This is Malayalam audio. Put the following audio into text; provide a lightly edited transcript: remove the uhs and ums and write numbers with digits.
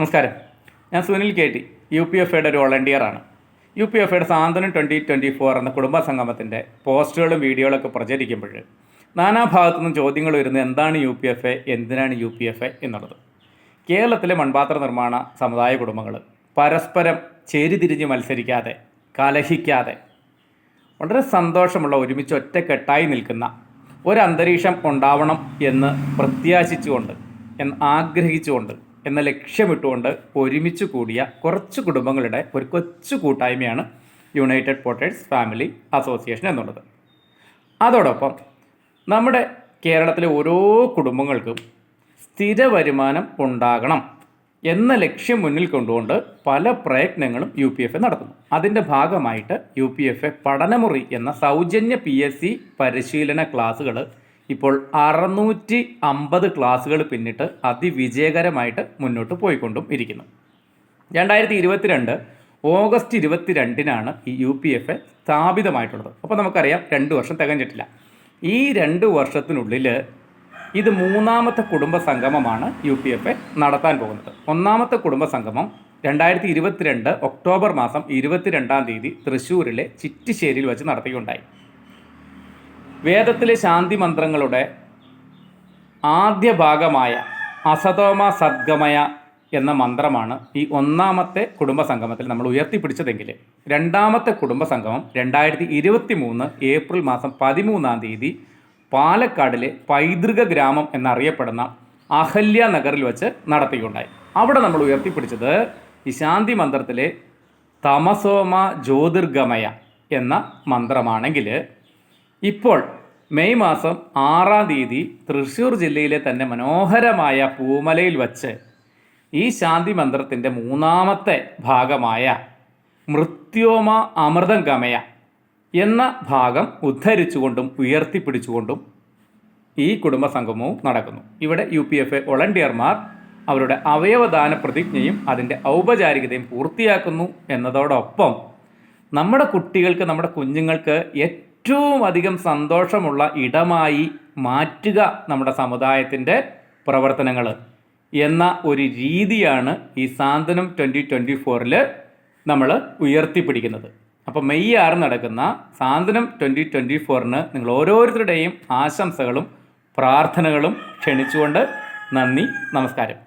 നമസ്കാരം. ഞാൻ സുനിൽ കെ ടി, UPFAയുടെ ഒരു വോളണ്ടിയറാണ്. UPFAയുടെ സാന്ത്വനം 2024 എന്ന കുടുംബ സംഗമത്തിൻ്റെ പോസ്റ്ററുകളും വീഡിയോകളൊക്കെ പ്രചരിക്കുമ്പോൾ നാനാഭാഗത്തു നിന്നും ചോദ്യങ്ങൾ വരുന്നത് എന്താണ് UPFA, എന്തിനാണ് UPFA എന്നുള്ളത്. കേരളത്തിലെ മൺപാത്ര നിർമ്മാണ സമുദായ കുടുംബങ്ങൾ പരസ്പരം ചേരിതിരിഞ്ഞ് മത്സരിക്കാതെ, കലഹിക്കാതെ, വളരെ സന്തോഷമുള്ള, ഒരുമിച്ച് ഒറ്റക്കെട്ടായി നിൽക്കുന്ന ഒരന്തരീക്ഷം ഉണ്ടാവണം എന്ന് പ്രത്യാശിച്ചുകൊണ്ട്, ആഗ്രഹിച്ചുകൊണ്ട്, എന്ന ലക്ഷ്യമിട്ടുകൊണ്ട് ഒരുമിച്ച് കൂടിയ കുറച്ച് കുടുംബങ്ങളുടെ ഒരു കൊച്ചു കൂട്ടായ്മയാണ് യുണൈറ്റഡ് പോർട്രേറ്റ്സ് ഫാമിലി അസോസിയേഷൻ എന്നുള്ളത്. അതോടൊപ്പം നമ്മുടെ കേരളത്തിലെ ഓരോ കുടുംബങ്ങൾക്കും സ്ഥിര വരുമാനം ഉണ്ടാകണം എന്ന ലക്ഷ്യം മുന്നിൽ കൊണ്ടുകൊണ്ട് പല പ്രയത്നങ്ങളും UPFA നടത്തുന്നു. അതിൻ്റെ ഭാഗമായിട്ട് UPFA പഠനമുറി എന്ന സൗജന്യ PSC പരിശീലന ക്ലാസ്സുകൾ ഇപ്പോൾ 650 ക്ലാസ്സുകൾ പിന്നിട്ട് അതിവിജയകരമായിട്ട് മുന്നോട്ട് പോയിക്കൊണ്ടും ഇരിക്കുന്നു. 2022 ഓഗസ്റ്റ് 22 ഈ UPFA സ്ഥാപിതമായിട്ടുള്ളത്. അപ്പോൾ നമുക്കറിയാം 2 വർഷം തികഞ്ഞിട്ടില്ല. ഈ 2 വർഷത്തിനുള്ളിൽ ഇത് 3ാമത്തെ കുടുംബ സംഗമമാണ് UPFA നടത്താൻ പോകുന്നത്. 1ാമത്തെ കുടുംബ സംഗമം 2022 ഒക്ടോബർ മാസം 22 തൃശ്ശൂരിലെ ചിറ്റിശ്ശേരിയിൽ വെച്ച് നടത്തുകയുണ്ടായി. വേദത്തിലെ ശാന്തി മന്ത്രങ്ങളുടെ ആദ്യ ഭാഗമായ അസതോമ സദ്ഗമയ എന്ന മന്ത്രമാണ് ഈ 1ാമത്തെ കുടുംബ സംഗമത്തിൽ നമ്മൾ ഉയർത്തിപ്പിടിച്ചതെങ്കിൽ 2ാമത്തെ കുടുംബ സംഗമം 2023 ഏപ്രിൽ മാസം 13 പാലക്കാടിലെ പൈതൃക ഗ്രാമം എന്നറിയപ്പെടുന്ന അഹല്യ നഗറിൽ വെച്ച് നടത്തുകയുണ്ടായി. അവിടെ നമ്മൾ ഉയർത്തിപ്പിടിച്ചത് ഈ ശാന്തി മന്ത്രത്തിലെ തമസോമ ജ്യോതിർഗമയ എന്ന മന്ത്രമാണെങ്കിൽ, ഇപ്പോൾ മെയ് മാസം 6 തൃശ്ശൂർ ജില്ലയിലെ തന്നെ മനോഹരമായ പൂമലയിൽ വച്ച് ഈ ശാന്തി മന്ത്രത്തിൻ്റെ 3ാമത്തെ ഭാഗമായ മൃത്യോമ അമൃതം ഗമയ എന്ന ഭാഗം ഉദ്ധരിച്ചുകൊണ്ടും ഉയർത്തിപ്പിടിച്ചുകൊണ്ടും ഈ കുടുംബ സംഗമവും നടക്കുന്നു. ഇവിടെ UPFA വോളണ്ടിയർമാർ അവരുടെ അവയവദാന പ്രതിജ്ഞയും അതിൻ്റെ ഔപചാരികതയും പൂർത്തിയാക്കുന്നു എന്നതോടൊപ്പം നമ്മുടെ കുട്ടികൾക്ക്, നമ്മുടെ കുഞ്ഞുങ്ങൾക്ക് ഏറ്റവും അധികം സന്തോഷമുള്ള ഇടമായി മാറ്റുക നമ്മുടെ സമുദായത്തിൻ്റെ പ്രവർത്തനങ്ങൾ എന്ന ഒരു രീതിയാണ് ഈ സാന്ത്വനം 2024 നമ്മൾ ഉയർത്തിപ്പിടിക്കുന്നത്. അപ്പോൾ മെയ് 6 നടക്കുന്ന സാന്ത്വനം 2024 നിങ്ങൾ ഓരോരുത്തരുടെയും ആശംസകളും പ്രാർത്ഥനകളും ക്ഷണിച്ചുകൊണ്ട് നന്ദി, നമസ്കാരം.